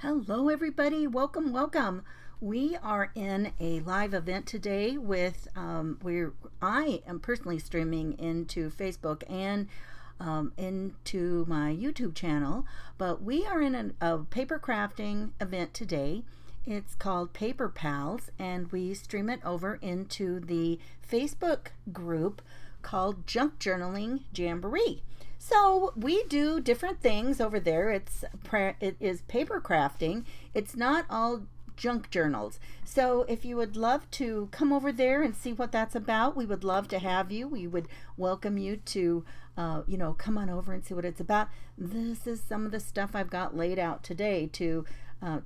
Hello everybody, welcome, welcome. We are in a live event today with I am personally streaming into Facebook and into my YouTube channel, but we are in a paper crafting event today. It's called Paper Pals, and we stream it over into the Facebook group called Junk Journaling Jamboree. So we do different things over there. It is paper crafting. It's not all junk journals. So if you would love to come over there and see what that's about, we would love to have you. We would welcome you to come on over and see what it's about. This is some of the stuff I've got laid out today to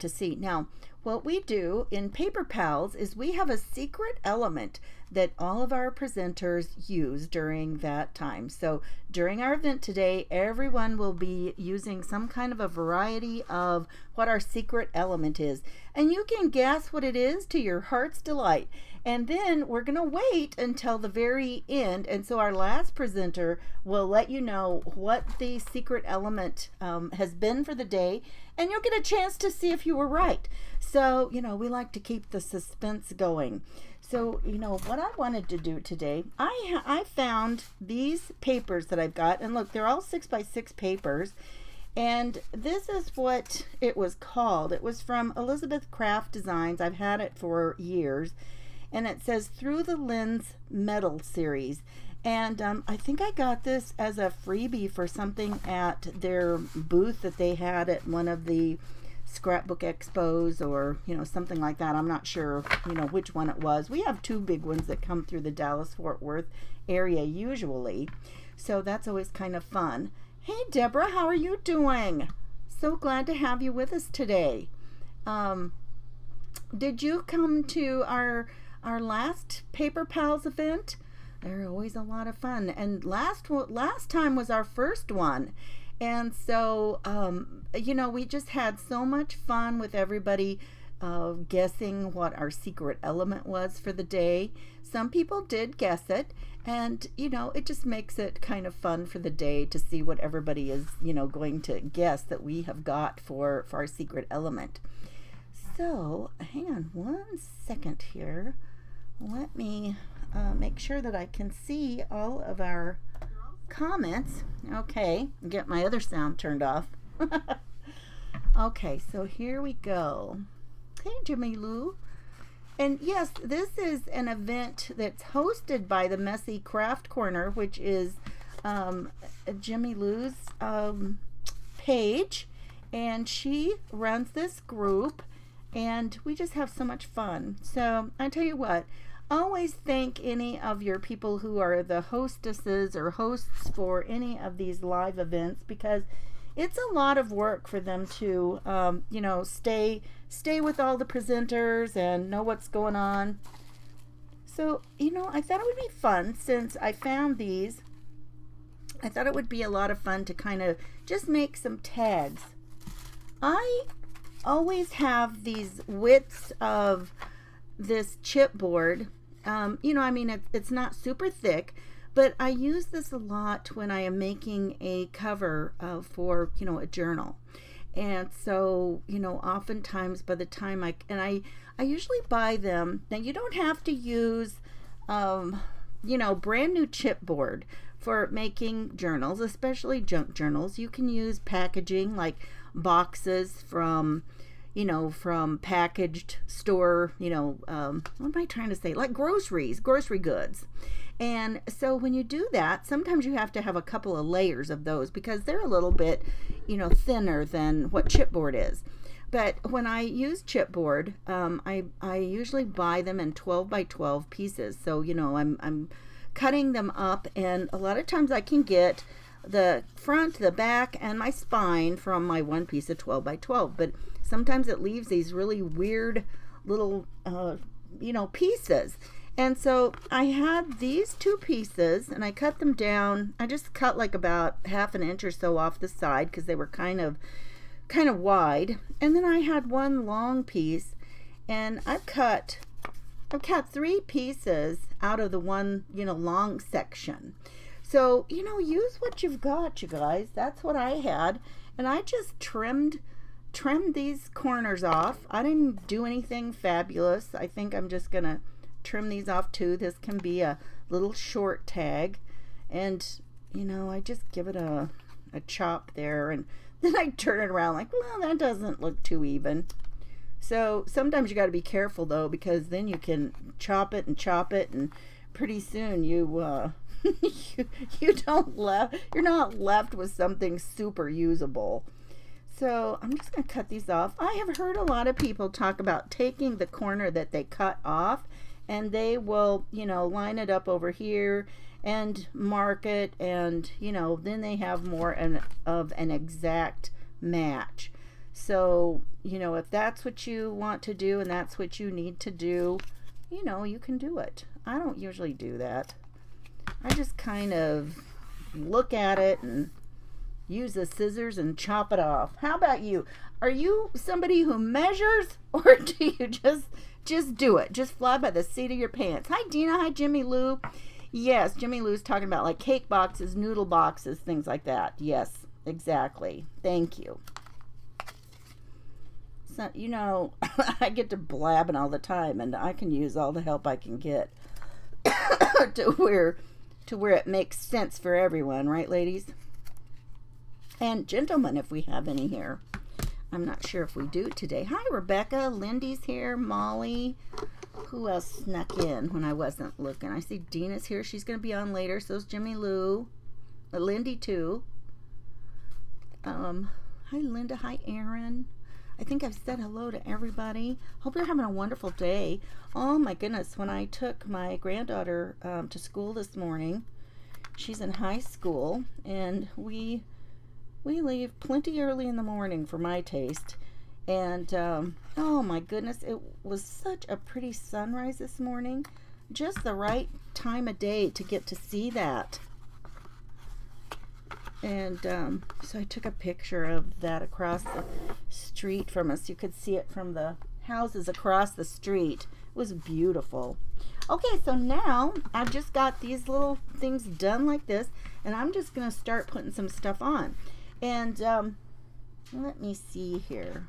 see. Now, what we do in Paper Pals is we have a secret element that all of our presenters use during that time. So during our event today, everyone will be using some kind of a variety of what our secret element is. And you can guess what it is to your heart's delight. And then we're going to wait until the very end. And so our last presenter will let you know what the secret element has been for the day. And you'll get a chance to see if you were right. So, we like to keep the suspense going. So, what I wanted to do today, I found these papers that I've got. And look, they're all 6x6 papers. And this is what it was called. It was from Elizabeth Craft Designs. I've had it for years. And it says Through the Lens Metal Series. And I think I got this as a freebie for something at their booth that they had at one of the scrapbook expos or something like that. I'm not sure which one it was. We have two big ones that come through the Dallas-Fort Worth area usually, so that's always kind of fun. Hey Deborah, how are you doing? So glad to have you with us today. Did you come to our last Paper Pals event? They're always a lot of fun, and last time was our first one. And so, we just had so much fun with everybody guessing what our secret element was for the day. Some people did guess it, and, it just makes it kind of fun for the day to see what everybody is, going to guess that we have got for our secret element. So, hang on one second here. Let me make sure that I can see all of our comments. Okay, get my other sound turned off. Okay, so here we go. Hey Jimmy Lou. And yes, this is an event that's hosted by the Messy Craft Corner, which is Jimmy Lou's page, and she runs this group, and we just have so much fun. So I tell you what, always thank any of your people who are the hostesses or hosts for any of these live events, because it's a lot of work for them to stay with all the presenters and know what's going on. So I thought it would be fun, since I found these. I thought it would be a lot of fun to kind of just make some tags. I always have these widths of this chipboard. It's not super thick, but I use this a lot when I am making a cover for a journal. And so oftentimes by the time I usually buy them. Now you don't have to use brand new chipboard for making journals, especially junk journals. You can use packaging like boxes from packaged store, what am I trying to say? Like grocery goods. And so when you do that, sometimes you have to have a couple of layers of those, because they're a little bit, thinner than what chipboard is. But when I use chipboard, I usually buy them in 12 by 12 pieces. So, I'm cutting them up, and a lot of times I can get the front, the back, and my spine from my one piece of 12 by 12. But sometimes it leaves these really weird little, pieces. And so I had these two pieces, and I cut them down. I just cut like about half an inch or so off the side, because they were kind of wide. And then I had one long piece, and I've cut 3 pieces out of the one, long section. So, use what you've got, you guys. That's what I had. And I just trimmed trim these corners off. I didn't do anything fabulous. I think I'm just gonna trim these off too. This can be a little short tag, and you know, I just give it a chop there, and then I turn it around like, well, that doesn't look too even. So sometimes you got to be careful though, because then you can chop it, and pretty soon you you're not left with something super usable. So I'm just going to cut these off. I have heard a lot of people talk about taking the corner that they cut off, and they will, you know, line it up over here and mark it, and you know, then they have more of an exact match. So you know, if that's what you want to do and that's what you need to do, you know, you can do it. I don't usually do that. I just kind of look at it and use the scissors and chop it off. How about you? Are you somebody who measures, or do you just do it? Just fly by the seat of your pants. Hi Dina, hi Jimmy Lou. Yes, Jimmy Lou's talking about like cake boxes, noodle boxes, things like that. Yes, exactly. Thank you. So, you know, I get to blabbing all the time, and I can use all the help I can get to where it makes sense for everyone, right, ladies? And gentlemen, if we have any here. I'm not sure if we do today. Hi, Rebecca. Lindy's here. Molly. Who else snuck in when I wasn't looking? I see Dina's here. She's going to be on later. So's Jimmy Lou. Lindy, too. Hi, Linda. Hi, Aaron. I think I've said hello to everybody. Hope you're having a wonderful day. Oh, my goodness. When I took my granddaughter to school this morning, she's in high school, and we leave plenty early in the morning for my taste. And oh my goodness, it was such a pretty sunrise this morning. Just the right time of day to get to see that. And so I took a picture of that across the street from us. You could see it from the houses across the street. It was beautiful. Okay, so now I've just got these little things done like this, and I'm just going to start putting some stuff on. And let me see here.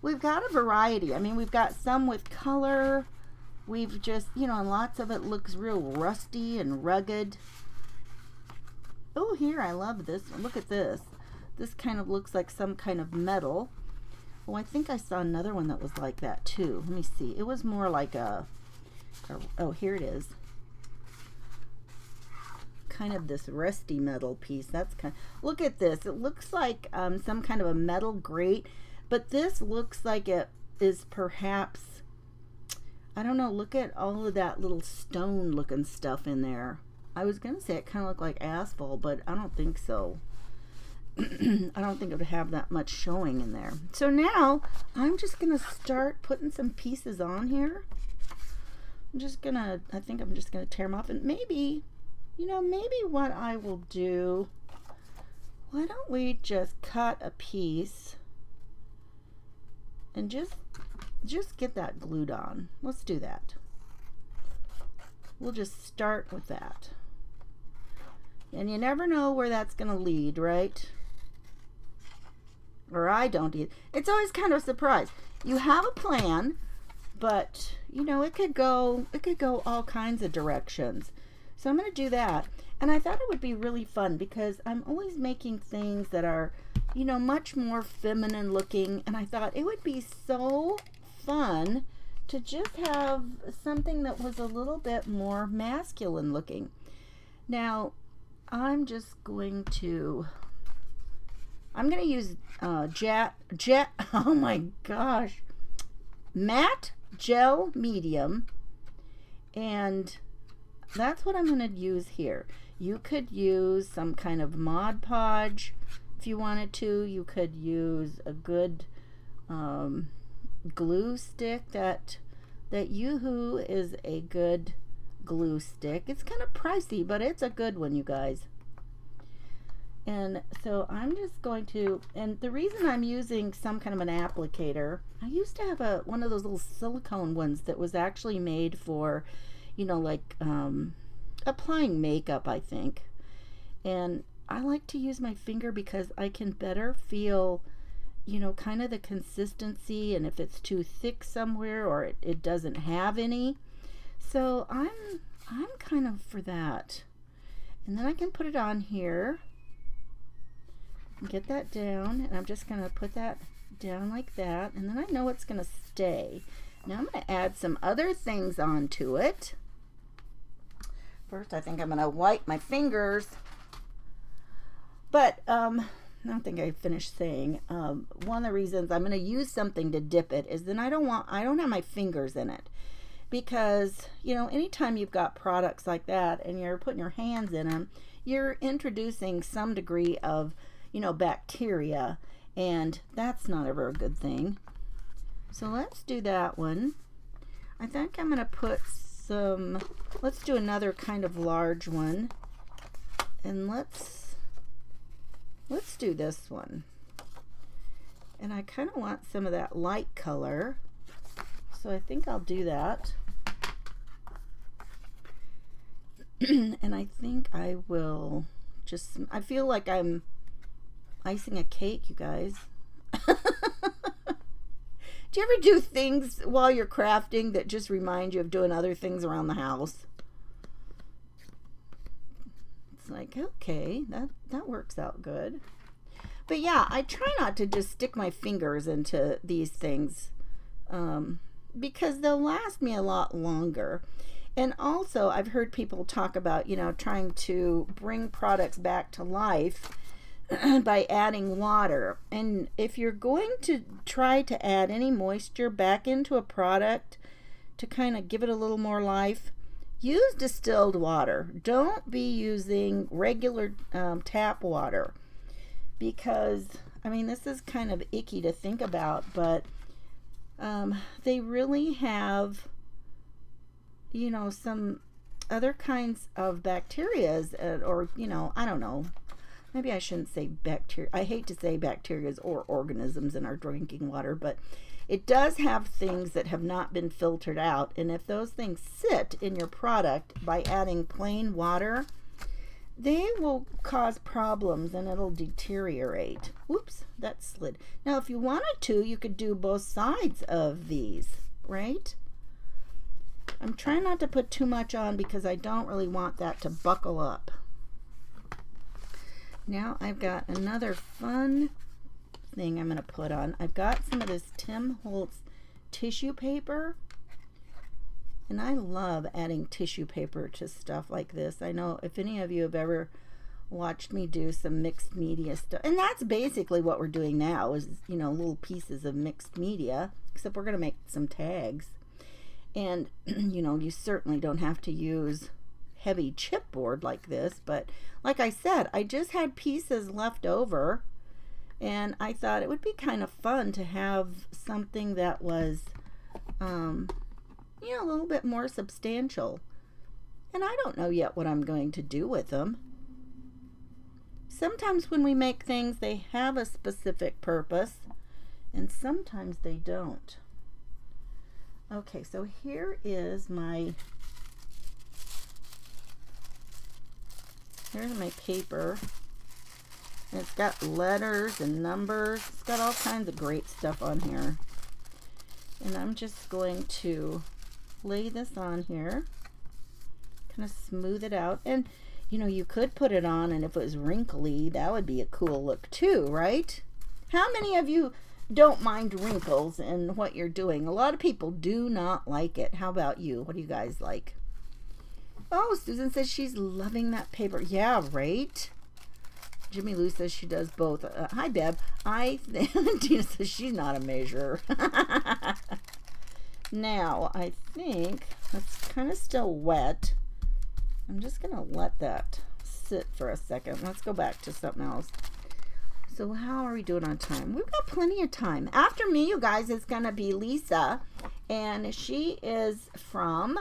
We've got a variety. I mean, we've got some with color. We've just, you know, and lots of it looks real rusty and rugged. Oh, here, I love this. Look at this. This kind of looks like some kind of metal. Oh, I think I saw another one that was like that too. Let me see. It was more like oh, here it is. Kind of this rusty metal piece. That's kind of, look at this. It looks like some kind of a metal grate, but this looks like it is perhaps, I don't know, look at all of that little stone looking stuff in there. I was going to say it kind of looked like asphalt, but I don't think so. I don't think it would have that much showing in there. So now I'm just going to start putting some pieces on here. I think I'm just going to tear them off, and maybe, you know, maybe what I will do, why don't we just cut a piece and just get that glued on. Let's do that. We'll just start with that. And you never know where that's going to lead, right? Or I don't either. It's always kind of a surprise. You have a plan, but you know, it could go all kinds of directions. So I'm going to do that. And I thought it would be really fun because I'm always making things that are, you know, much more feminine looking, and I thought it would be so fun to just have something that was a little bit more masculine looking. Now, I'm going to use oh my gosh, matte gel medium, and that's what I'm going to use here. You could use some kind of Mod Podge if you wanted to. You could use a good glue stick. That Yoo-Hoo is a good glue stick. It's kind of pricey, but it's a good one, you guys. And so I'm just going to, and the reason I'm using some kind of an applicator, I used to have one of those little silicone ones that was actually made for, you know, like applying makeup, I think. And I like to use my finger because I can better feel you know, kind of the consistency and if it's too thick somewhere or it doesn't have any. So I'm kind of for that. And then I can put it on here and get that down, and I'm just going to put that down like that, and then I know it's going to stay. Now I'm going to add some other things onto it. First, I think I'm going to wipe my fingers. But I don't think I finished saying, one of the reasons I'm going to use something to dip it is then I don't have my fingers in it. Because, you know, anytime you've got products like that and you're putting your hands in them, you're introducing some degree of, you know, bacteria, and that's not ever a good thing. So let's do that one. I think I'm going to put some, let's do another kind of large one, and let's do this one. And I kind of want some of that light color, so I think I'll do that. And I think I will just, I feel like I'm icing a cake, you guys. Do you ever do things while you're crafting that just remind you of doing other things around the house? It's like, okay, that works out good. But yeah, I try not to just stick my fingers into these things because they'll last me a lot longer. And also, I've heard people talk about, you know, trying to bring products back to life by adding water. And if you're going to try to add any moisture back into a product to kind of give it a little more life, use distilled water. Don't be using regular tap water, because, I mean, this is kind of icky to think about, but they really have, you know, some other kinds of bacterias, or, you know, I don't know. Maybe I shouldn't say bacteria. I hate to say bacterias or organisms in our drinking water, but it does have things that have not been filtered out. And if those things sit in your product by adding plain water, they will cause problems and it'll deteriorate. Whoops, that slid. Now, if you wanted to, you could do both sides of these, right? I'm trying not to put too much on because I don't really want that to buckle up. Now I've got another fun thing I'm going to put on. I've got some of this Tim Holtz tissue paper, and I love adding tissue paper to stuff like this. I know if any of you have ever watched me do some mixed media stuff, and that's basically what we're doing now is, you know, little pieces of mixed media, except we're going to make some tags. And, you know, you certainly don't have to use heavy chipboard like this, but like I said, I just had pieces left over, and I thought it would be kind of fun to have something that was, you know, a little bit more substantial. And I don't know yet what I'm going to do with them. Sometimes when we make things, they have a specific purpose, and sometimes they don't. Okay, so here is here's my paper. And it's got letters and numbers. It's got all kinds of great stuff on here. And I'm just going to lay this on here. Kind of smooth it out. And, you know, you could put it on, and if it was wrinkly, that would be a cool look too, right? How many of you don't mind wrinkles in what you're doing? A lot of people do not like it. How about you? What do you guys like? Oh, Susan says she's loving that paper. Yeah, right? Jimmy Lou says she does both. Hi, Deb. Tina says she's not a measurer. Now, I think that's kind of still wet. I'm just going to let that sit for a second. Let's go back to something else. So how are we doing on time? We've got plenty of time. After me, you guys, is going to be Lisa. And she is from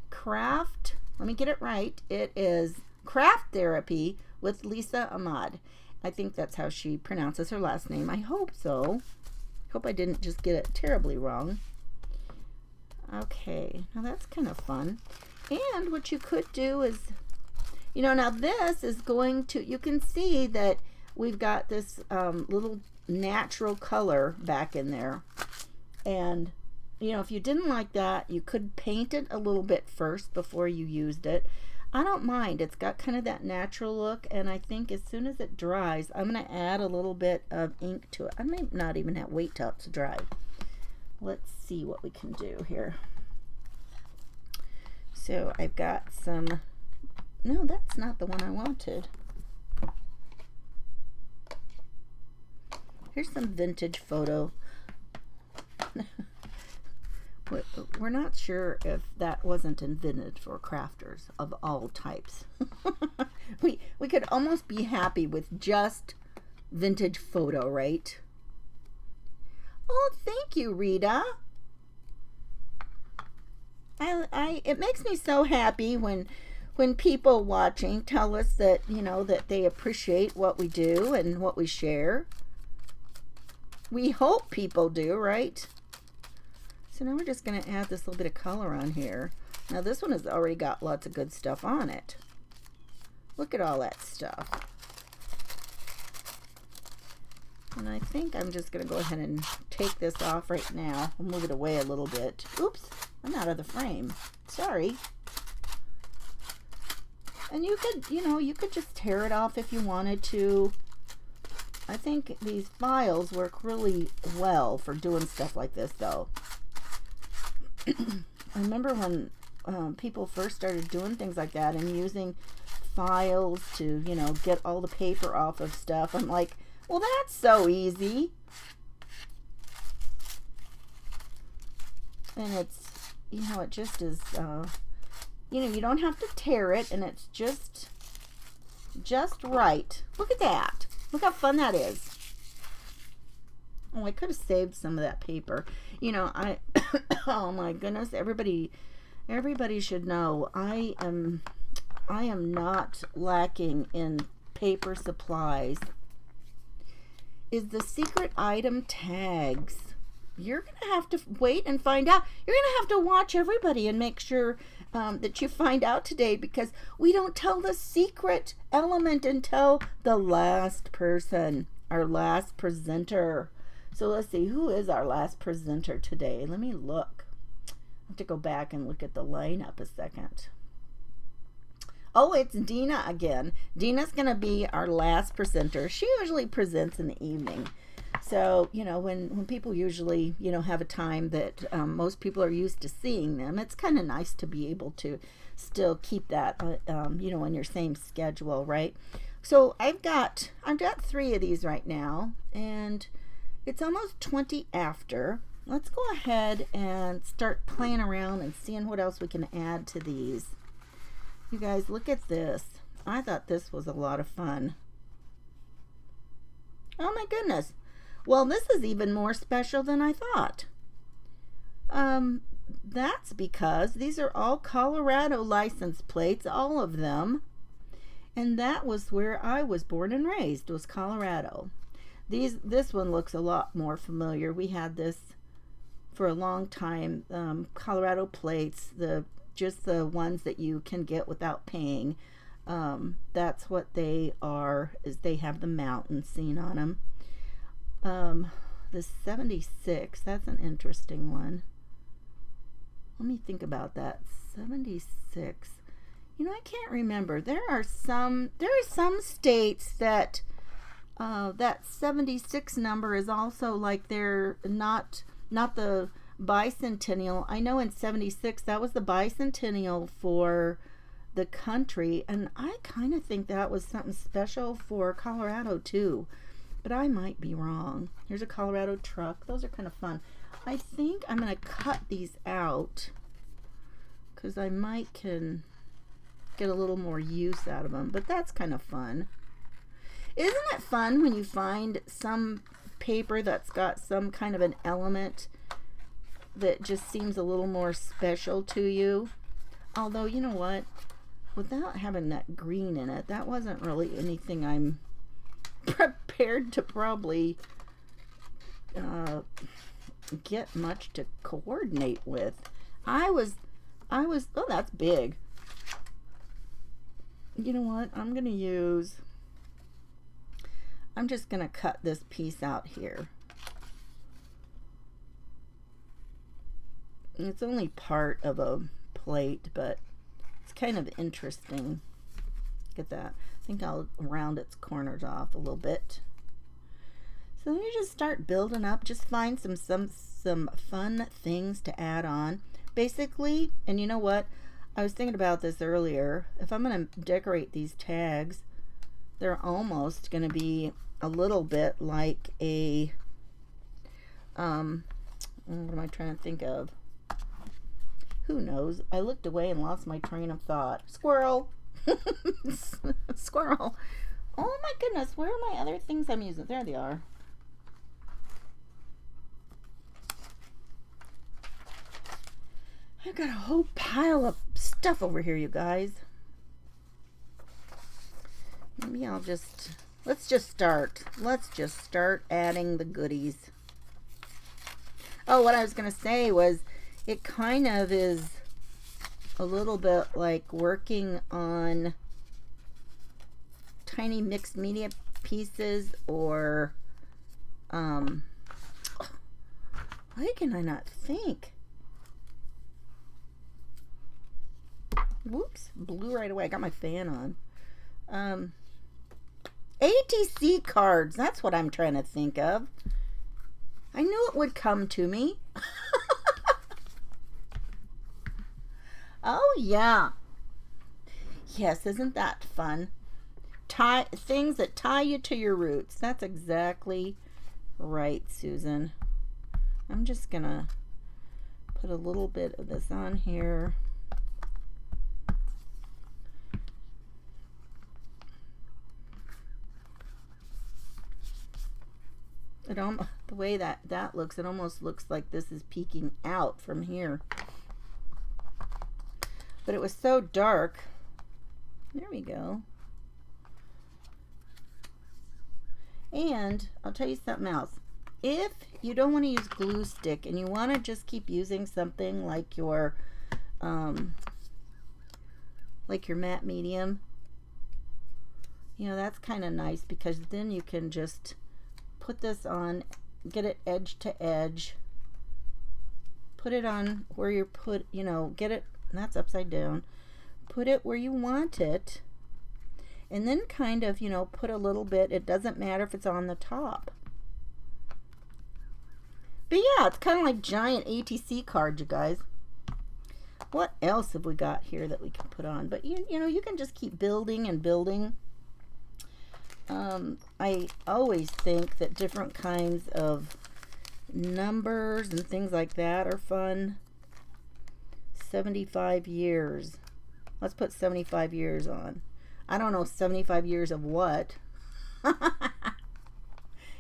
Craft. Let me get it right. It is Craft Therapy with Lisa Ahmad. I think that's how she pronounces her last name. I hope so. Hope I didn't just get it terribly wrong. Okay, now that's kind of fun. And what you could do is, you know, now this is going to, you can see that we've got this little natural color back in there. And if you didn't like that, you could paint it a little bit first before you used it. I don't mind. It's got kind of that natural look, and I think as soon as it dries, I'm going to add a little bit of ink to it. I may not even have wait till it's dry. Let's see what we can do here. So I've got some, no, that's not the one I wanted. Here's some vintage photo. We're not sure if that wasn't invented for crafters of all types. we could almost be happy with just vintage photo, right? Oh, thank you, Rita. It makes me so happy when people watching tell us that, that they appreciate what we do and what we share. We hope people do, right? So now we're just going to add this little bit of color on here. Now this one has already got lots of good stuff on it. Look at all that stuff. And I think I'm just going to go ahead and take this off right now. I'll move it away a little bit. Oops, I'm out of the frame. Sorry. And you could, you could just tear it off if you wanted to. I think these files work really well for doing stuff like this, though. I remember when people first started doing things like that and using files to, get all the paper off of stuff. I'm like, well, that's so easy. And it's, it just is, you don't have to tear it, and it's just right. Look at that. Look how fun that is. Oh, I could have saved some of that paper. Oh my goodness, everybody should know I am not lacking in paper supplies. Is the secret item tags. You're going to have to wait and find out. You're going to have to watch everybody and make sure that you find out today, because we don't tell the secret element until the last person, our last presenter. So let's see, who is our last presenter today? Let me look. I have to go back and look at the lineup a second. Oh, it's Dina again. Dina's going to be our last presenter. She usually presents in the evening. So, when people usually, have a time that most people are used to seeing them, it's kind of nice to be able to still keep that, in your same schedule, right? So I've got 3 of these right now, and it's almost 20 after. Let's go ahead and start playing around and seeing what else we can add to these. You guys, look at this. I thought this was a lot of fun. Oh my goodness. Well, this is even more special than I thought. That's because these are all Colorado license plates, all of them. And that was where I was born and raised, was Colorado. This one looks a lot more familiar. We had this for a long time. Colorado plates, just the ones that you can get without paying. That's what they are, is they have the mountain scene on them. The 76, that's an interesting one. Let me think about that. 76. I can't remember. There are some states that that 76 number is also like they're not the bicentennial. I know in 76 that was the bicentennial for the country, and I kind of think that was something special for Colorado too, but I might be wrong. Here's a Colorado truck. Those are kind of fun. I think I'm going to cut these out because I can get a little more use out of them, but that's kind of fun. Isn't it fun when you find some paper that's got some kind of an element that just seems a little more special to you? Although, you know what? Without having that green in it, that wasn't really anything I'm prepared to probably get much to coordinate with. I was, oh, that's big. You know what? I'm going to use I'm just going to cut this piece out here. It's only part of a plate, but it's kind of interesting. Look at that. I think I'll round its corners off a little bit. So then you just start building up. Just find some fun things to add on. Basically, and you know what? I was thinking about this earlier. If I'm going to decorate these tags, they're almost going to be a little bit like a, what am I trying to think of? Who knows? I looked away and lost my train of thought. Squirrel. Squirrel. Oh my goodness, where are my other things I'm using? There they are. I've got a whole pile of stuff over here, you guys. Maybe I'll just, let's just start adding the goodies. Oh, what I was going to say was, it kind of is a little bit like working on tiny mixed media pieces, or why can I not think? Whoops, blew right away. I got my fan on. ATC cards, that's what I'm trying to think of. I knew it would come to me. Oh yeah. Yes, isn't that fun? Things that tie you to your roots. That's exactly right, Susan. I'm just gonna put a little bit of this on here. The way that looks, it almost looks like this is peeking out from here. But it was so dark. There we go. And I'll tell you something else. If you don't want to use glue stick and you want to just keep using something like your matte medium, you know, that's kind of nice, because then you can just put this on, get it edge to edge, put it on where you put, you know, get it, that's upside down, put it where you want it, and then kind of, you know, put a little bit, it doesn't matter if it's on the top. But yeah, it's kind of like giant ATC cards, you guys. What else have we got here that we can put on? But you know, you can just keep building and building. I always think that different kinds of numbers and things like that are fun. 75 years. Let's put 75 years on. I don't know 75 years of what.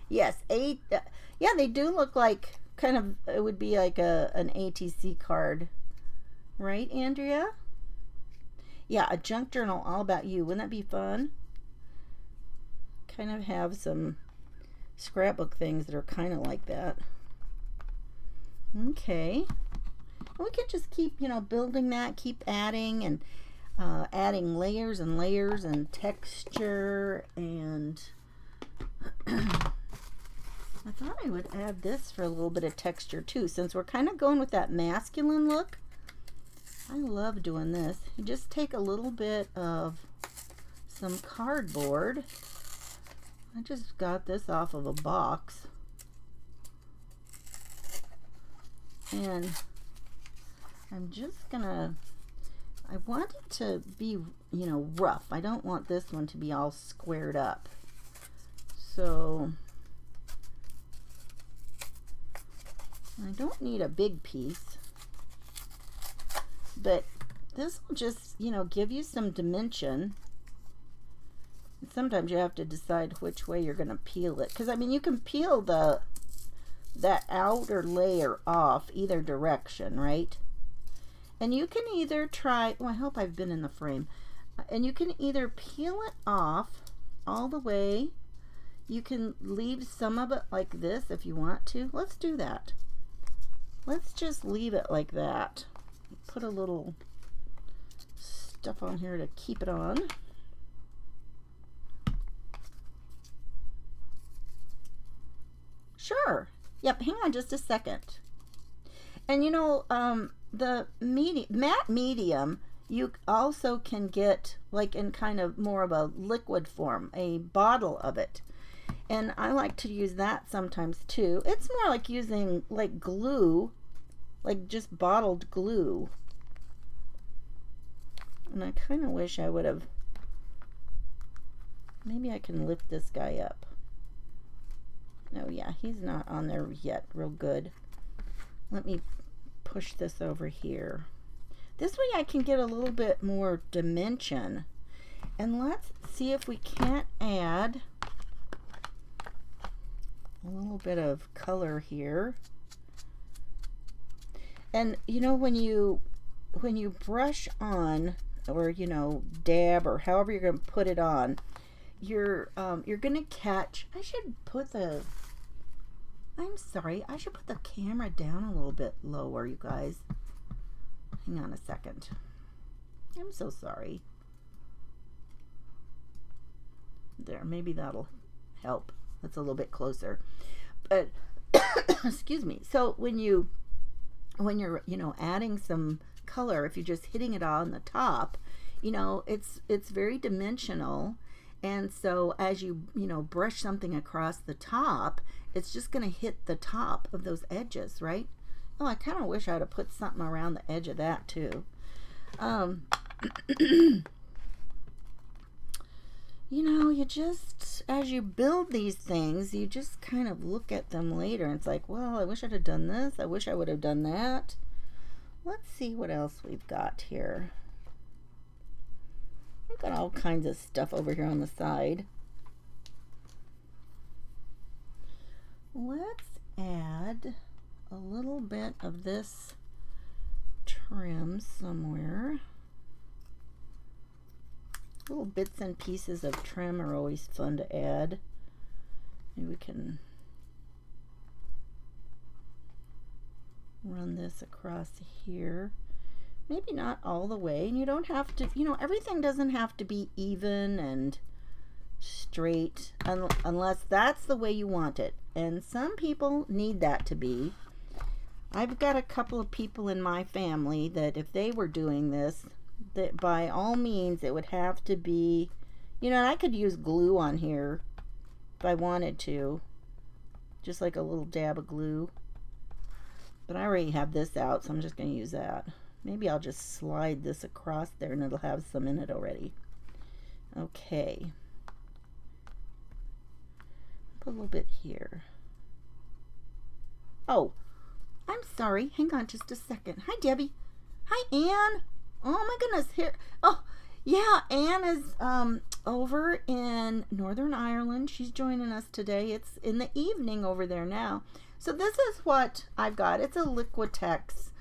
Yes, yeah, they do look like kind of, it would be like an ATC card. Right, Andrea? Yeah, a junk journal all about you. Wouldn't that be fun? Kind of have some scrapbook things that are kind of like that. Okay. We can just keep, you know, building that, keep adding and adding layers and layers and texture. And I thought I would add this for a little bit of texture too, since we're kind of going with that masculine look. I love doing this. You just take a little bit of some cardboard. I just got this off of a box. And I'm just gonna, I want it to be, you know, rough. I don't want this one to be all squared up. So I don't need a big piece, but this will just, you know, give you some dimension. And sometimes you have to decide which way you're going to peel it, because I mean, you can peel that outer layer off either direction, right? And you can either try, well, I hope I've been in the frame, and you can either peel it off all the way. You can leave some of it like this if you want to. Let's do that. Let's just leave it like that. Put a little stuff on here to keep it on. Sure. Yep, hang on just a second. And you know, the matte medium, you also can get like in kind of more of a liquid form, a bottle of it. And I like to use that sometimes too. It's more like using like glue, like just bottled glue. And I kind of wish I would have, maybe I can lift this guy up. Oh yeah, he's not on there yet real good. Let me push this over here. This way I can get a little bit more dimension. And let's see if we can't add a little bit of color here. And you know, when you brush on, or you know, dab, or however you're going to put it on, you're going to catch, I should put the, I'm sorry, I should put the camera down a little bit lower, you guys. Hang on a second. I'm so sorry. There, maybe that'll help. That's a little bit closer. But excuse me. So when you're, you know, adding some color, if you're just hitting it on the top, you know, it's very dimensional. And so as you know, brush something across the top, it's just going to hit the top of those edges, right? Oh, I kind of wish I'd have put something around the edge of that too. You know, you just, as you build these things, you just kind of look at them later and it's like, well, I wish I'd have done this. I wish I would have done that. Let's see what else we've got here. We've got all kinds of stuff over here on the side. Let's add a little bit of this trim somewhere. Little bits and pieces of trim are always fun to add. Maybe we can run this across here. Maybe not all the way, and you don't have to, you know, everything doesn't have to be even and straight unless that's the way you want it. And some people need that to be. I've got a couple of people in my family that if they were doing this, that by all means it would have to be, you know, and I could use glue on here if I wanted to, just like a little dab of glue, but I already have this out, so I'm just going to use that. Maybe I'll just slide this across there and it'll have some in it already. Okay, put a little bit here. Oh, I'm sorry, hang on just a second. Hi Debbie. Hi Anne. Oh my goodness, here. Oh, yeah, Anne is over in Northern Ireland. She's joining us today. It's in the evening over there now. So this is what I've got. It's a Liquitex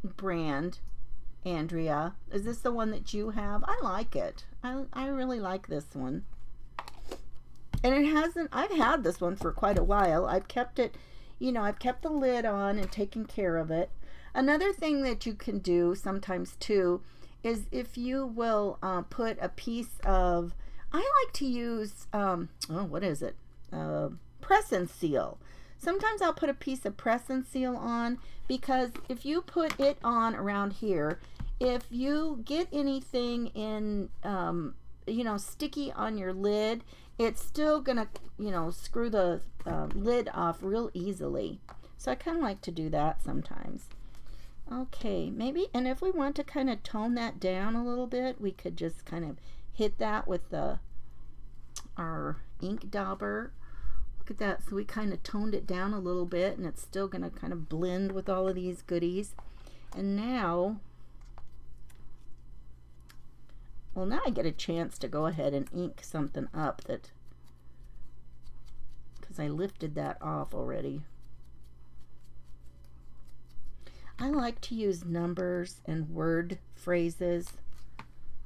brand. Andrea, is this the one that you have? I like it. I really like this one. And it hasn't, I've had this one for quite a while. I've kept it, you know, I've kept the lid on and taken care of it. Another thing that you can do sometimes too is if you will put a piece of, I like to use, what is it? Press and seal. Sometimes I'll put a piece of press and seal on, because if you put it on around here, if you get anything in, you know, sticky on your lid, it's still gonna, you know, screw the lid off real easily. So I kind of like to do that sometimes. Okay, maybe, and if we want to kind of tone that down a little bit, we could just kind of hit that with our ink dauber. Look at that. So we kind of toned it down a little bit, and it's still going to kind of blend with all of these goodies. And now, well, now I get a chance to go ahead and ink something up, that, because I lifted that off already. I like to use numbers and word phrases.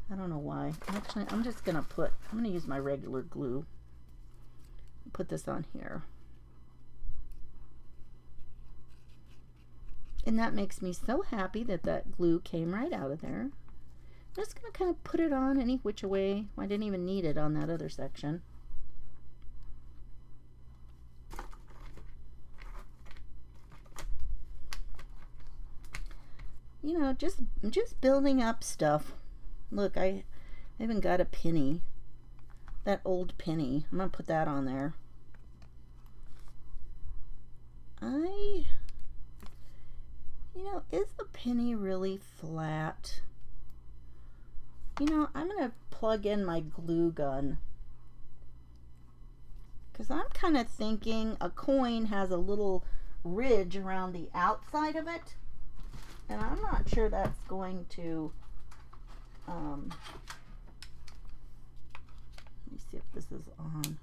I don't know why. Actually, I'm going to use my regular glue. Put this on here. And that makes me so happy that that glue came right out of there. I'm just going to kind of put it on any which way. I didn't even need it on that other section. you know, just building up stuff. Look, I even got a penny. That old penny. I'm going to put that on there. You know, is the penny really flat? You know, I'm going to plug in my glue gun. Because I'm kind of thinking a coin has a little ridge around the outside of it. And I'm not sure that's going to... let me see if this is on.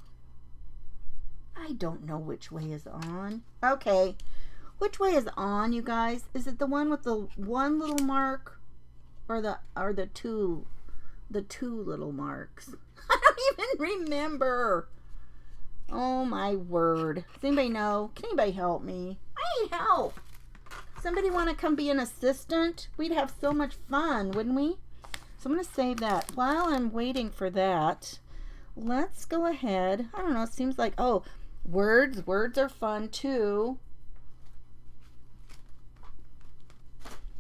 I don't know which way is on. Okay. Which way is on, you guys? Is it the one with the one little mark or the two little marks? I don't even remember. Oh my word. Does anybody know? Can anybody help me? I need help. Somebody want to come be an assistant? We'd have so much fun, wouldn't we? So I'm going to save that. While I'm waiting for that, let's go ahead. I don't know. It seems like, oh, words. Words are fun too.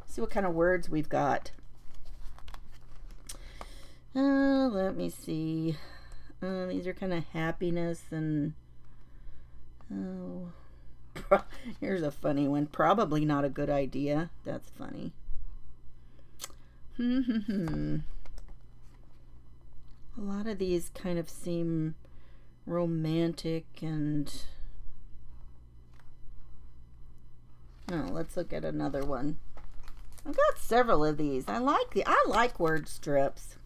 See what kind of words we've got. Let me see. These are kind of happiness and... Oh, here's a funny one. Probably not a good idea. That's funny. A lot of these kind of seem romantic and... Oh, let's look at another one. I've got several of these. I like word strips.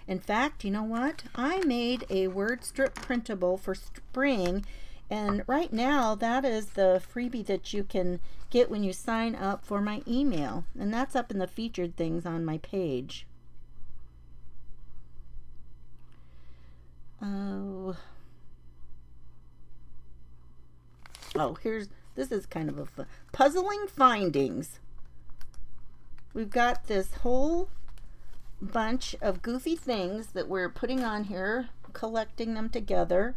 In fact, you know what? I made a word strip printable for spring, and right now that is the freebie that you can get when you sign up for my email, and that's up in the featured things on my page. Oh, this is kind of a fun, puzzling findings. We've got this whole bunch of goofy things that we're putting on here, collecting them together.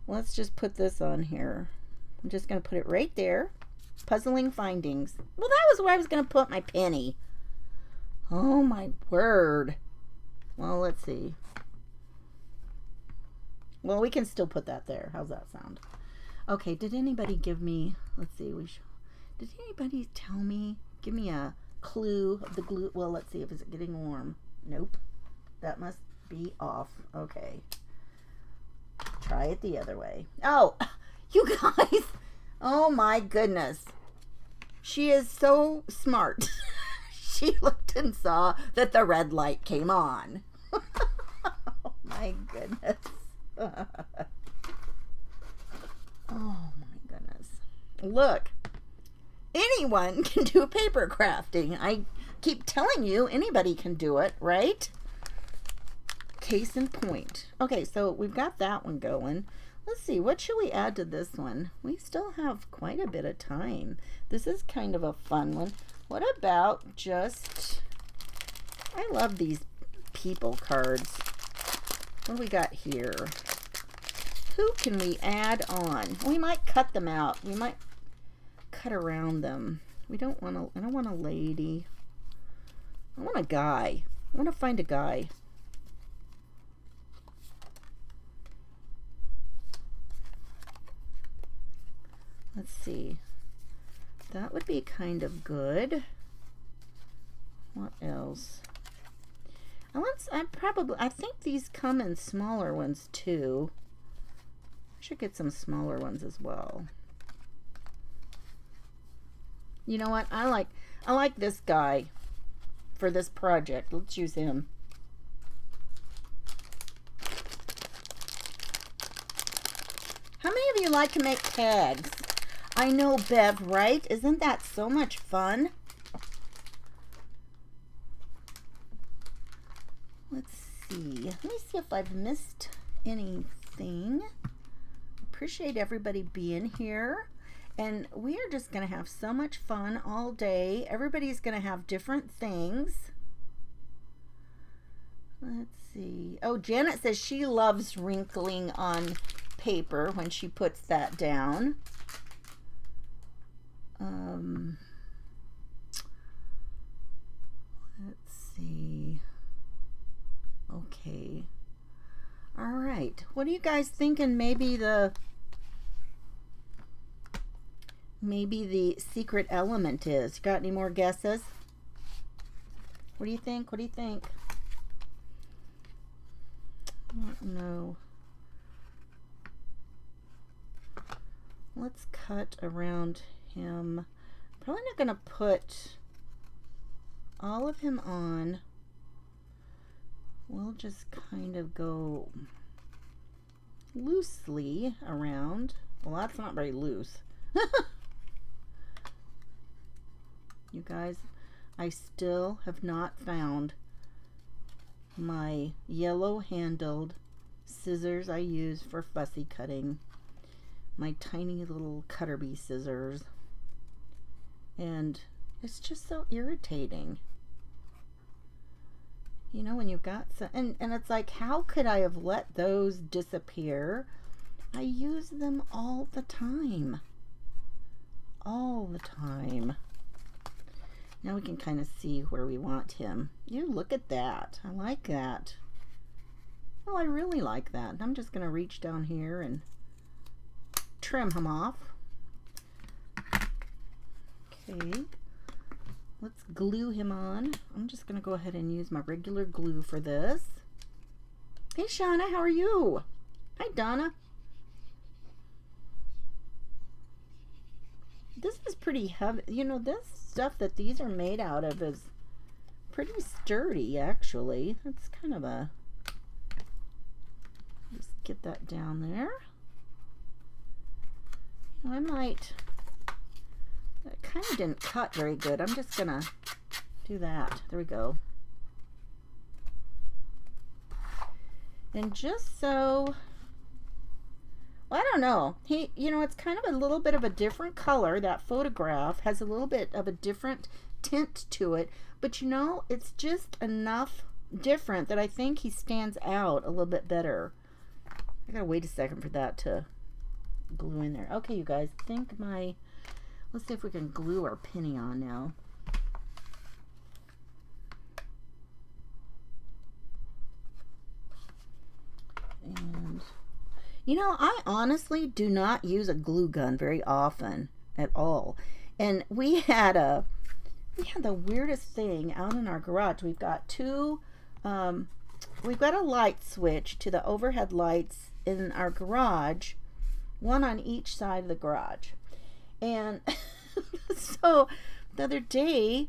Let's just put this on here. I'm just going to put it right there. Puzzling findings. Well, that was where I was going to put my penny. Oh my word. Well, let's see. Well, we can still put that there. How's that sound? Okay, did anybody give me, let's see, did anybody tell me, give me a clue of the glue? Well, let's see if it's getting warm. Nope, that must be off. Okay, try it the other way. Oh, you guys, oh my goodness, she is so smart. She looked and saw that the red light came on. Oh my goodness. Oh my goodness, look. Anyone can do paper crafting. I keep telling you, anybody can do it, right? Case in point. Okay, so we've got that one going. Let's see, what should we add to this one? We still have quite a bit of time. This is kind of a fun one. What about just, I love these people cards. What do we got here? Who can we add on? We might cut them out. We might cut around them. We don't want to, I don't want a lady. I want a guy. I want to find a guy. Let's see. That would be kind of good. What else? I think these come in smaller ones too. I should get some smaller ones as well. You know what? I like this guy for this project. Let's use him. How many of you like to make tags? I know, Bev, right? Isn't that so much fun? Let's see. Let me see if I've missed anything. Appreciate everybody being here. And we are just going to have so much fun all day. Everybody's going to have different things. Let's see. Oh, Janet says she loves wrinkling on paper when she puts that What are you guys thinking? Maybe the secret element is. Got any more guesses? What do you think? What do you think? I don't know. Let's cut around him. Probably not going to put all of him on. We'll just kind of go loosely around. Well, that's not very loose. You guys, I still have not found my yellow-handled scissors I use for fussy cutting. My tiny little cutter bee scissors. And it's just so irritating. You know, when you've got some, and it's like, how could I have let those disappear? I use them all the time. All the time. Now we can kind of see where we want him. You look at that. I like that. Well, I really like that. I'm just going to reach down here and trim him off. Okay. Let's glue him on. I'm just going to go ahead and use my regular glue for this. Hey, Shauna, how are you? Hi, Donna. This is pretty heavy. You know, this stuff that these are made out of is pretty sturdy, actually. That's kind of a... Just get that down there. I might... That kind of didn't cut very good. I'm just gonna do that. There we go. And just so... Well, I don't know. You know, it's kind of a little bit of a different color. That photograph has a little bit of a different tint to it. But, you know, it's just enough different that I think he stands out a little bit better. I gotta wait a second for that to glue in there. Okay, you guys, I think my... Let's see if we can glue our penny on now. And... You know, I honestly do not use a glue gun very often at all. And we had the weirdest thing out in our garage. We've got we've got a light switch to the overhead lights in our garage, one on each side of the garage. And so the other day,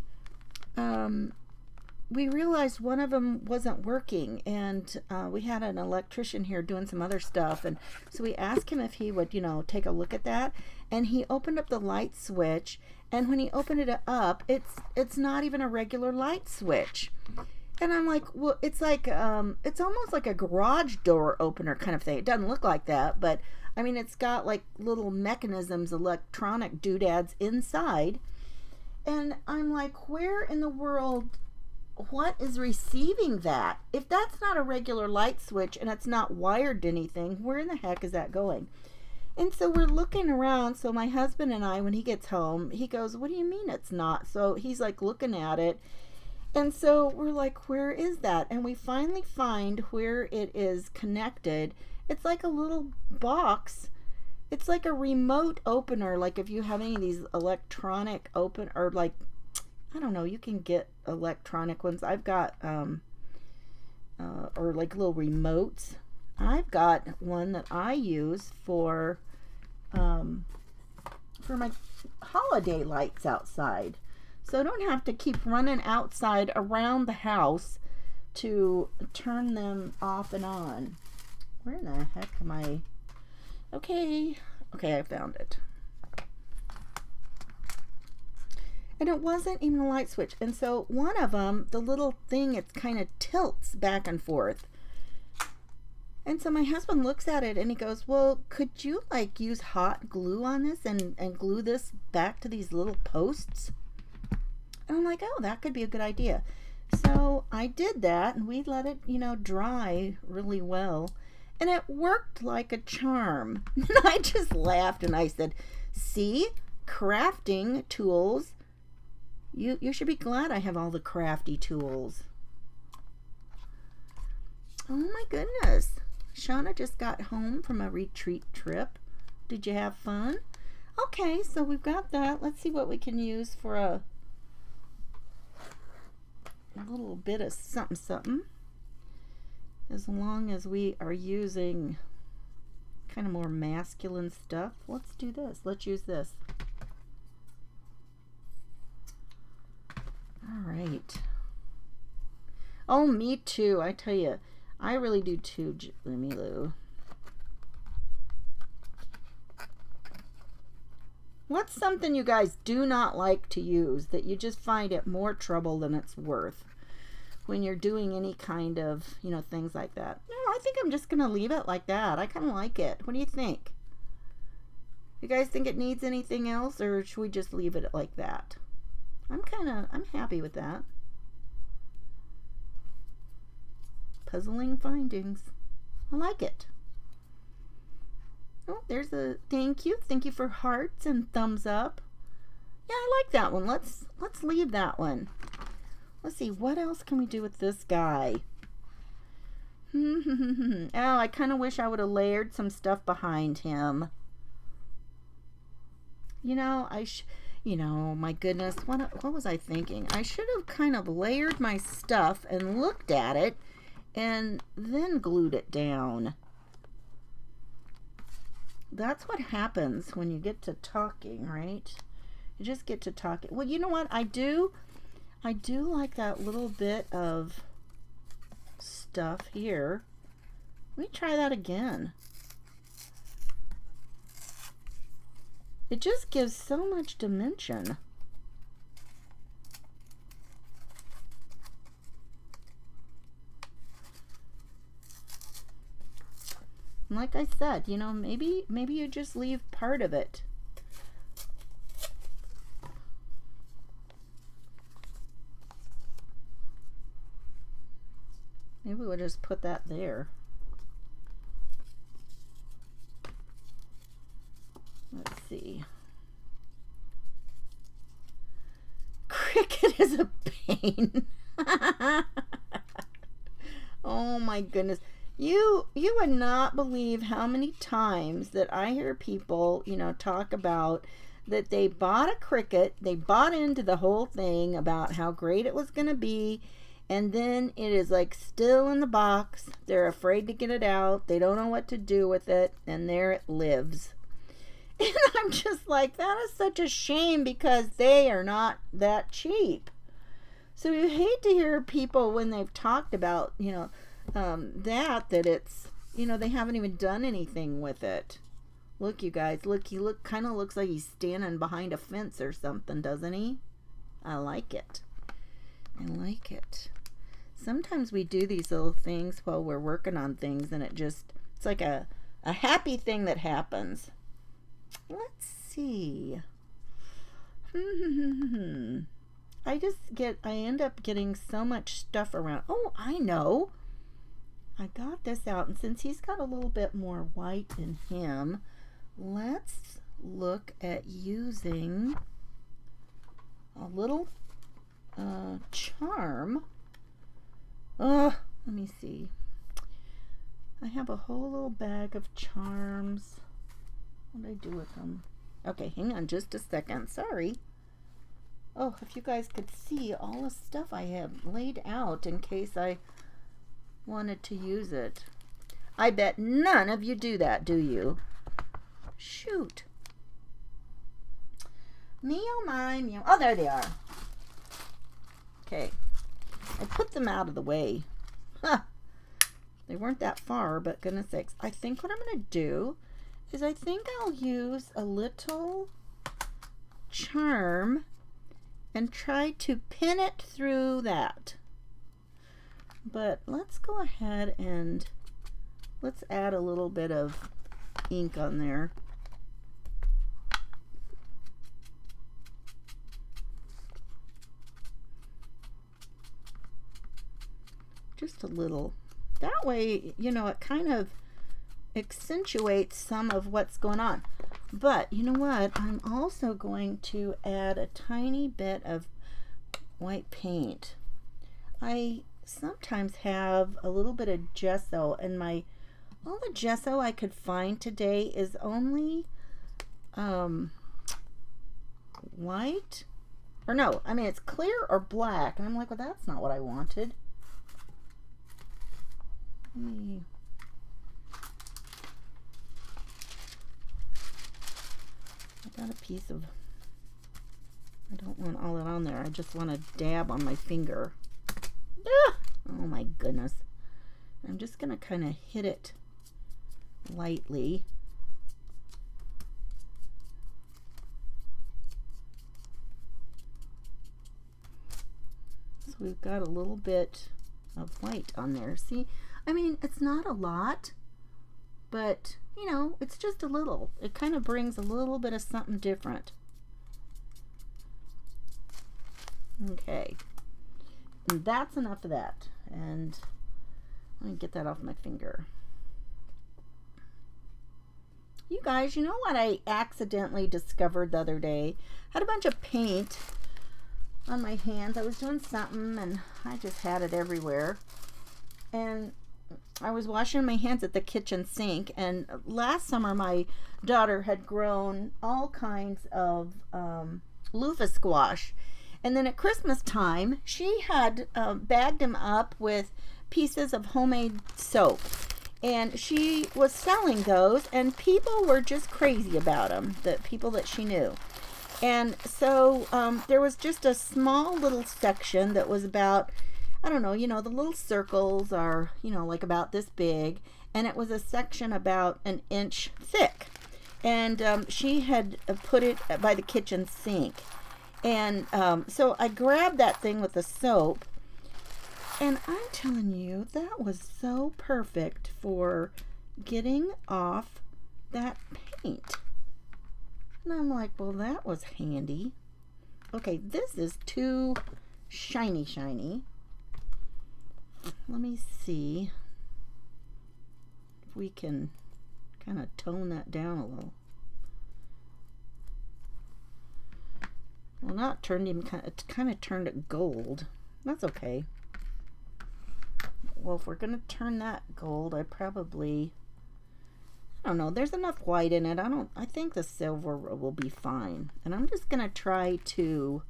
we realized one of them wasn't working, and we had an electrician here doing some other stuff, and so we asked him if he would, you know, take a look at that. And he opened up the light switch, and when he opened it up, it's not even a regular light switch. And I'm like, well, it's like it's almost like a garage door opener kind of thing. It doesn't look like that, but I mean, it's got like little mechanisms, electronic doodads inside. And I'm like, where in the world, what is receiving that? If that's not a regular light switch and it's not wired to anything, where in the heck is that going? And so we're looking around. So my husband and I, when he gets home, he goes, what do you mean it's not? So he's like looking at it. And so we're like, where is that? And we finally find where it is connected. It's like a little box. It's like a remote opener. Like if you have any of these electronic open, or like, I don't know, you can get electronic ones. I've got, or like little remotes. I've got one that I use for my holiday lights outside. So I don't have to keep running outside around the house to turn them off and on. Where in the heck am I? Okay, I found it. And it wasn't even a light switch. And so one of them, the little thing, it kind of tilts back and forth. And so my husband looks at it and he goes, well, could you like use hot glue on this and glue this back to these little posts? And I'm like, oh, that could be a good idea. So I did that, and we let it, you know, dry really well. And it worked like a charm. And I just laughed and I said, see, crafting tools. You should be glad I have all the crafty tools. Oh my goodness. Shauna just got home from a retreat trip. Did you have fun? Okay, so we've got that. Let's see what we can use for a little bit of something something. As long as we are using kind of more masculine stuff. Let's do this. Let's use this. All right. Oh, me too. I tell you, I really do too, Lou. What's something you guys do not like to use that you just find it more trouble than it's worth when you're doing any kind of, things like that? No, I think I'm just going to leave it like that. I kind of like it. What do you think? You guys think it needs anything else, or should we just leave it like that? I'm happy with that. Puzzling findings. I like it. Oh, there's a thank you. Thank you for hearts and thumbs up. Yeah, I like that one. Let's leave that one. Let's see, what else can we do with this guy? Oh, I kind of wish I would have layered some stuff behind him. My goodness, what was I thinking? I should have kind of layered my stuff and looked at it and then glued it down. That's what happens when you get to talking, right? You just get to talking. Well, you know what? I do like that little bit of stuff here. Let me try that again. It just gives so much dimension. And like I said, maybe you just leave part of it. Maybe we'll just put that there. Let's see. Cricket is a pain. Oh my goodness. You would not believe how many times that I hear people, talk about that they bought a Cricut, they bought into the whole thing about how great it was going to be, and then it is like still in the box. They're afraid to get it out. They don't know what to do with it, and there it lives. And I'm just like, that is such a shame because they are not that cheap. So you hate to hear people when they've talked about, that it's, they haven't even done anything with it. Look, you guys, he kind of looks like he's standing behind a fence or something, doesn't he? I like it. I like it. Sometimes we do these little things while we're working on things, and it's like a happy thing that happens. Let's see. I end up getting so much stuff around. Oh, I know. I got this out, and since he's got a little bit more white in him, let's look at using a little charm. Let me see. I have a whole little bag of charms. What did I do with them? Okay, hang on just a second. Sorry. Oh, if you guys could see all the stuff I have laid out in case I wanted to use it. I bet none of you do that, do you? Shoot. Me oh my, me oh. Oh, there they are. Okay. I put them out of the way. Huh. They weren't that far, but goodness sakes. I think what I'm going to do is I think I'll use a little charm and try to pin it through that. But let's go ahead and let's add a little bit of ink on there. Just a little. That way, it kind of accentuates some of what's going on. But you know what? I'm also going to add a tiny bit of white paint. I sometimes have a little bit of gesso in my all the gesso I could find today is only white. Or no, I mean it's clear or black. And I'm like, well, that's not what I wanted. Let me... I got a piece of... I don't want all that on there. I just want to dab on my finger. Ah! Oh my goodness. I'm just going to kind of hit it lightly. So we've got a little bit of white on there. See, I mean, it's not a lot, but you know, it's just a little. It kind of brings a little bit of something different. Okay, and that's enough of that. And let me get that off my finger. You guys, you know what I accidentally discovered the other day? I had a bunch of paint on my hands. I was doing something and I just had it everywhere. And I was washing my hands at the kitchen sink, and last summer my daughter had grown all kinds of loofah squash. And then at Christmas time, she had bagged them up with pieces of homemade soap. And she was selling those, and people were just crazy about them, the people that she knew. And so there was just a small little section that was about, I don't know, you know, the little circles are, you know, like about this big. And it was a section about an inch thick. And she had put it by the kitchen sink. And so I grabbed that thing with the soap. And I'm telling you, that was so perfect for getting off that paint. And I'm like, well, that was handy. Okay, this is too shiny. Let me see if we can kind of tone that down a little. Well, not turned him, it kind of turned it gold. That's okay. Well, if we're going to turn that gold, I don't know, there's enough white in it. I think the silver will be fine. And I'm just going to try to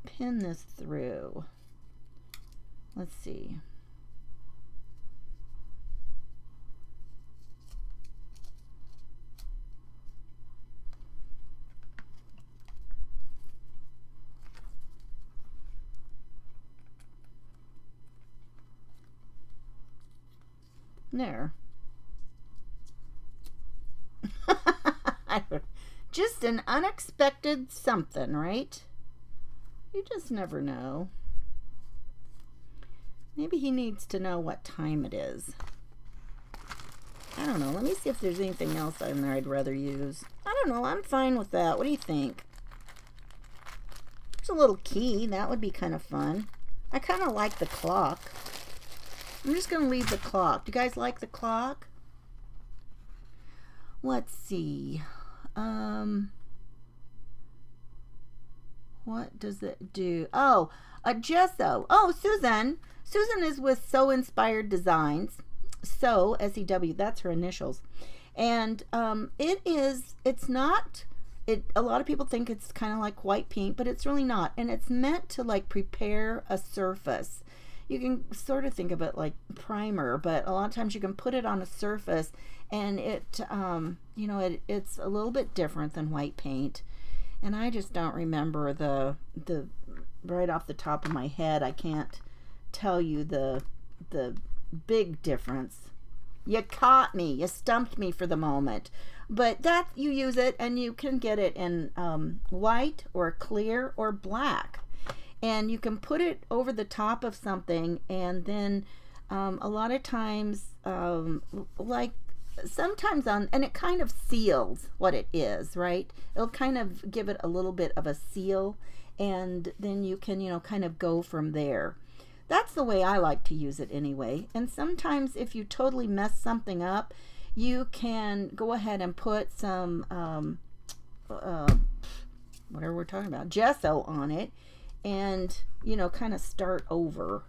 pin this through. Let's see. There. Just an unexpected something, right? You just never know. Maybe he needs to know what time it is. I don't know. Let me see if there's anything else in there I'd rather use. I don't know. I'm fine with that. What do you think? There's a little key. That would be kind of fun. I kind of like the clock. I'm just going to leave the clock. Do you guys like the clock? Let's see. What does it do? Oh, a gesso. Oh, Susan. Susan is with Sew Inspired Designs. Sew, S-E-W, that's her initials. And it's not, a lot of people think it's kind of like white paint, but it's really not. And it's meant to like prepare a surface. You can sort of think of it like primer, but a lot of times you can put it on a surface and it, you know, it's a little bit different than white paint. And I just don't remember the right off the top of my head. I can't tell you the big difference. You caught me. You stumped me for the moment. But that, you use it and you can get it in white or clear or black. And you can put it over the top of something, and then a lot of times, like sometimes and it kind of seals what it is, right? It'll kind of give it a little bit of a seal, and then you can, you know, kind of go from there. That's the way I like to use it anyway. And sometimes if you totally mess something up, you can go ahead and put some, whatever we're talking about, gesso on it, and, you know, kind of start over.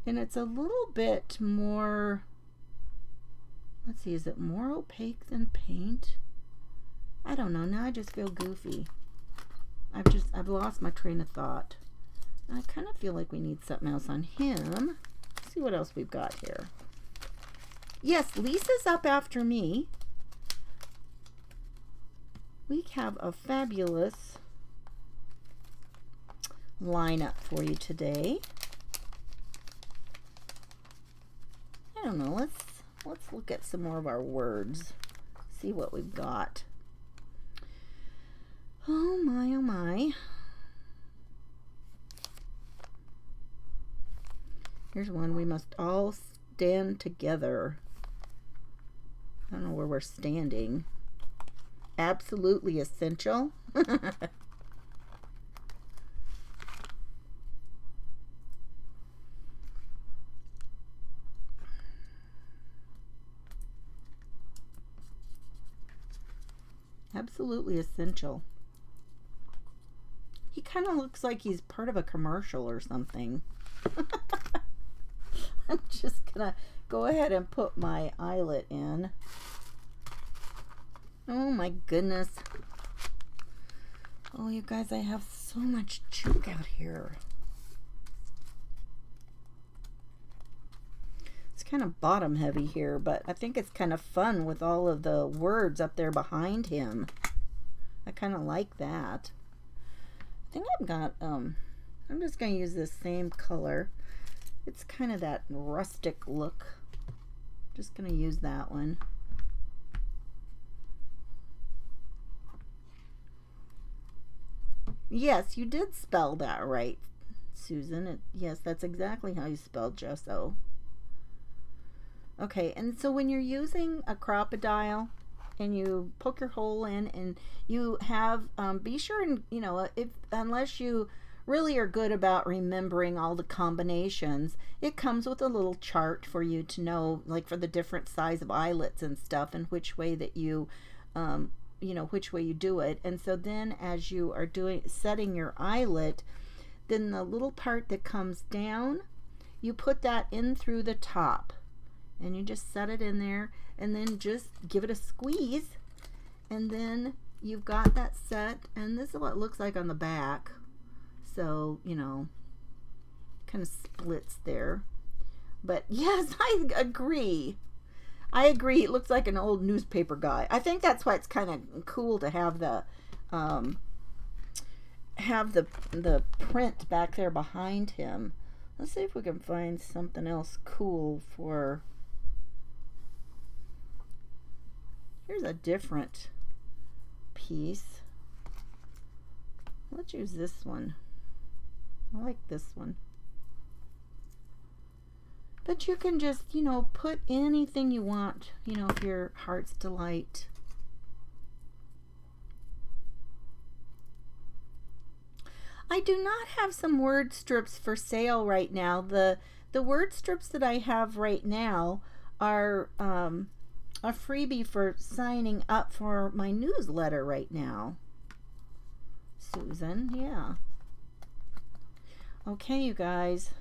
And it's a little bit more, let's see, is it more opaque than paint? I don't know. Now I just feel goofy. I've lost my train of thought. I kind of feel like we need something else on him. Let's see what else we've got here. Yes, Lisa's up after me. We have a fabulous lineup for you today. I don't know, let's look at some more of our words. See what we've got. Oh my, oh my. Here's one. We must all stand together. I don't know where we're standing. Absolutely essential. Absolutely essential. He kind of looks like he's part of a commercial or something. I'm just gonna go ahead and put my eyelet in. Oh my goodness. Oh, you guys, I have so much junk out here. It's kind of bottom heavy here, but I think it's kind of fun with all of the words up there behind him. I kind of like that. I think I've got, I'm just going to use this same color. It's kind of that rustic look. Just going to use that one. Yes, you did spell that right, Susan. Yes, that's exactly how you spelled gesso. Okay, and so when you're using a crocodile and you poke your hole in and you have, be sure and, you know, unless you really are good about remembering all the combinations, it comes with a little chart for you to know, like for the different size of eyelets and stuff, and which way that you, you know, which way you do it. And so then as you are setting your eyelet, then the little part that comes down, you put that in through the top and you just set it in there and then just give it a squeeze, and then you've got that set. And this is what it looks like on the back. So, you know, kind of splits there. But yes, I agree. I agree. It looks like an old newspaper guy. I think that's why it's kind of cool to have the print back there behind him. Let's see if we can find something else cool for. Here's a different piece. Let's use this one. I like this one. But you can just, you know, put anything you want, you know, if your heart's delight. I do not have some word strips for sale right now. The word strips that I have right now are a freebie for signing up for my newsletter right now. Susan, yeah. Okay, you guys.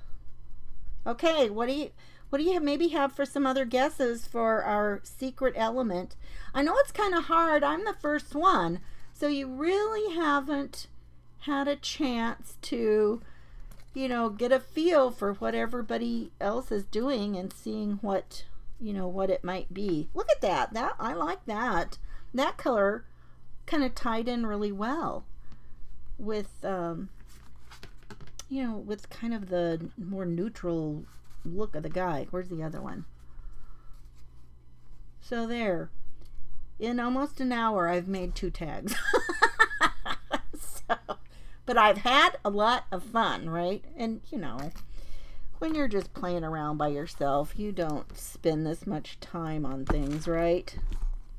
Okay, what do you maybe have for some other guesses for our secret element? I know it's kind of hard. I'm the first one, so you really haven't had a chance to, you know, get a feel for what everybody else is doing and seeing what, you know, what it might be. Look at that. That I like that. That color kind of tied in really well with you know, with kind of the more neutral look of the guy. Where's the other one? So there. In almost an hour, I've made 2 tags. But I've had a lot of fun, right? And, you know, when you're just playing around by yourself, you don't spend this much time on things, right?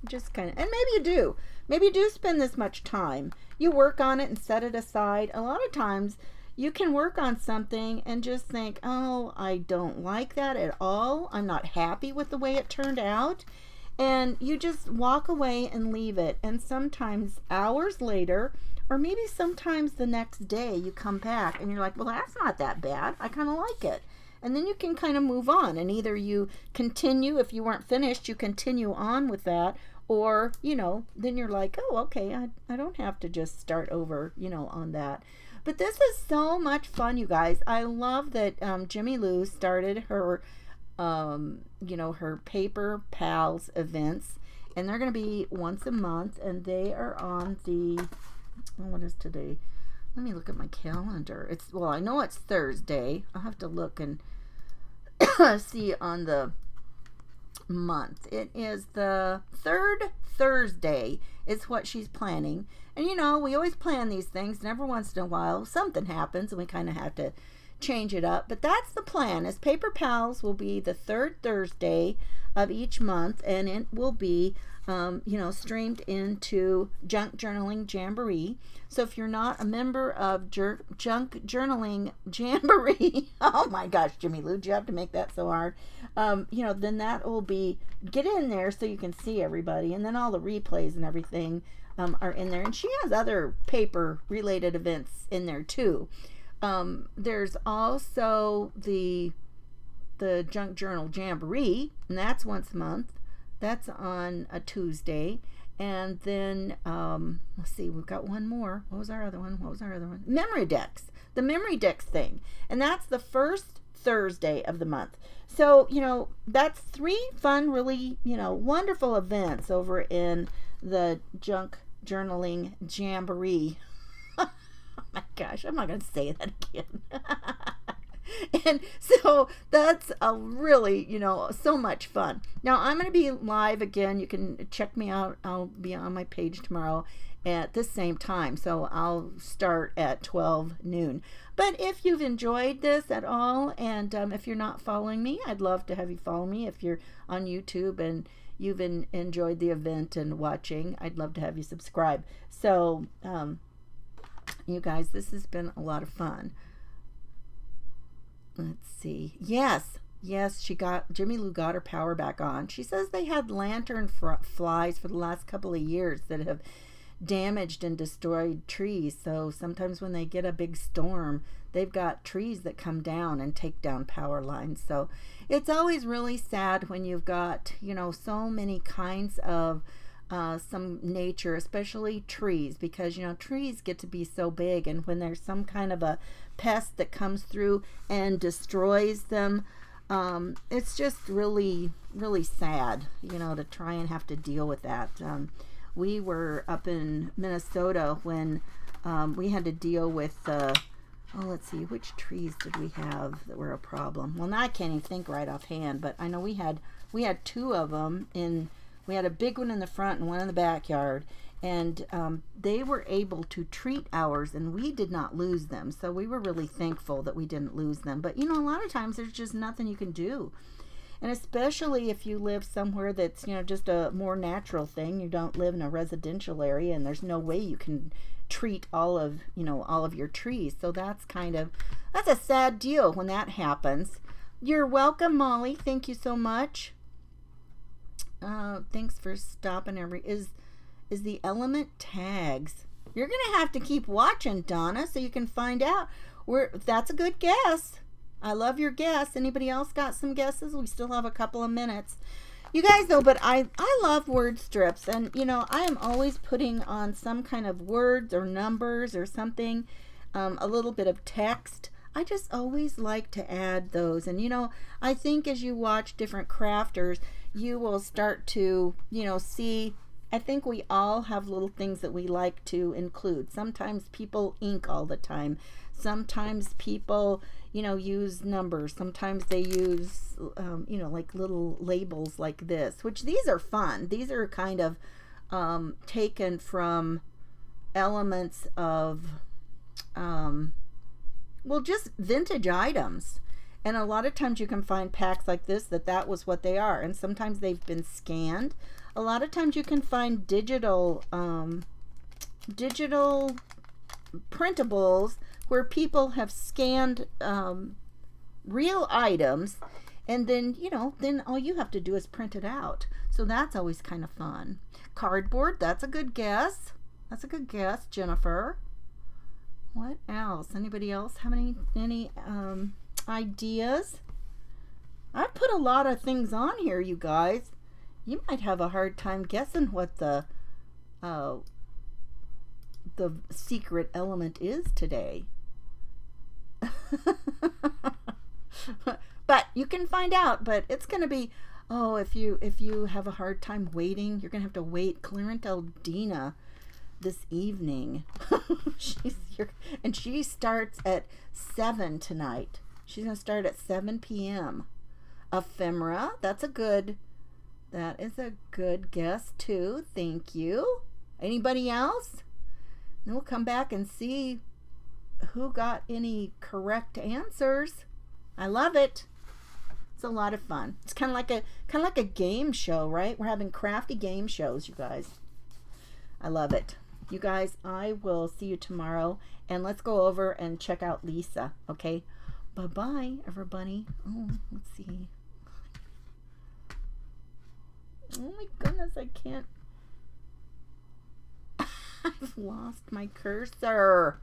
Just kind of, and maybe you do. Maybe you do spend this much time. You work on it and set it aside. A lot of times, you can work on something and just think, oh, I don't like that at all. I'm not happy with the way it turned out. And you just walk away and leave it. And sometimes hours later, or maybe sometimes the next day, you come back and you're like, well, that's not that bad. I kind of like it. and then you can kind of move on, and either you continue, if you weren't finished, you continue on with that, or, then you're like, oh, okay, I don't have to just start over, on that. But this is so much fun, you guys. I love that Jimmy Lou started her, her Paper Pals events, and they're going to be once a month, and they are on the, what is today? Let me look at my calendar. I know it's Thursday. I'll have to look and see on the month. It is the third Thursday is what she's planning. And we always plan these things, and every once in a while something happens and we kind of have to change it up. But that's the plan. Is Paper Pals will be the third Thursday of each month, and it will be streamed into Junk Journaling Jamboree. So if you're not a member of Junk Journaling Jamboree, oh my gosh, Jimmy Lou, do you have to make that so hard? Then that will be, get in there so you can see everybody, and then all the replays and everything are in there. And she has other paper related events in there too. There's also the Junk Journal Jamboree, and that's once a month. That's on a Tuesday. And then, let's see, we've got one more. What was our other one? Memory Decks. The Memory Decks thing. And that's the first Thursday of the month. So, that's 3 fun, really, wonderful events over in the Junk Journaling Jamboree. Oh my gosh, I'm not going to say that again. And so that's a really, so much fun. Now I'm going to be live again. You can check me out. I'll be on my page tomorrow at the same time. So I'll start at 12 noon. But if you've enjoyed this at all, and if you're not following me, I'd love to have you follow me. If you're on YouTube and you've enjoyed the event and watching, I'd love to have you subscribe. So, you guys, this has been a lot of fun. Let's see. Yes, Jimmy Lou got her power back on. She says they had lantern flies for the last couple of years that have damaged and destroyed trees. So sometimes when they get a big storm, they've got trees that come down and take down power lines. So it's always really sad when you've got, so many kinds of some nature, especially trees, because trees get to be so big, and when there's some kind of a pest that comes through and destroys them, it's just really, really sad, to try and have to deal with that. We were up in Minnesota when we had to deal with let's see, which trees did we have that were a problem? Well, now I can't even think right offhand, but I know we had 2 of them in. We had a big one in the front and one in the backyard, and they were able to treat ours, and we did not lose them. So we were really thankful that we didn't lose them. But a lot of times there's just nothing you can do, and especially if you live somewhere that's just a more natural thing. You don't live in a residential area, and there's no way you can treat all of your trees. So that's a sad deal when that happens. You're welcome, Molly. Thank you so much. Thanks for stopping. Is the element tags? You're gonna have to keep watching, Donna, so you can find out that's a good guess. I love your guess. Anybody else got some guesses? We still have a couple of minutes. You guys know, but I love word strips, and I am always putting on some kind of words or numbers or something, a little bit of text. I just always like to add those. And I think as you watch different crafters, you will start to see, I think we all have little things that we like to include. Sometimes people ink all the time. Sometimes people use numbers. Sometimes they use like little labels like this, which these are fun. These are kind of taken from elements of just vintage items. And a lot of times you can find packs like this that was what they are. And sometimes they've been scanned. A lot of times you can find digital printables where people have scanned real items, and then then all you have to do is print it out. So that's always kind of fun. Cardboard, that's a good guess. Jennifer. What else? Anybody else have any ideas? I put a lot of things on here, you guys. You might have a hard time guessing what the secret element is today. But you can find out. But it's going to be, oh, if you have a hard time waiting, you're going to have to wait. Clarentaldina this evening. She's here, and she starts at 7 tonight. She's going to start at 7 p.m. Ephemera, that is a good guess too. Thank you. Anybody else? Then we'll come back and see who got any correct answers. I love it. It's a lot of fun. It's kind of like a game show, right? We're having crafty game shows, you guys. I love it. You guys, I will see you tomorrow, and let's go over and check out Lisa, okay? Bye-bye, everybody. Oh, let's see. Oh my goodness, I can't. I've lost my cursor.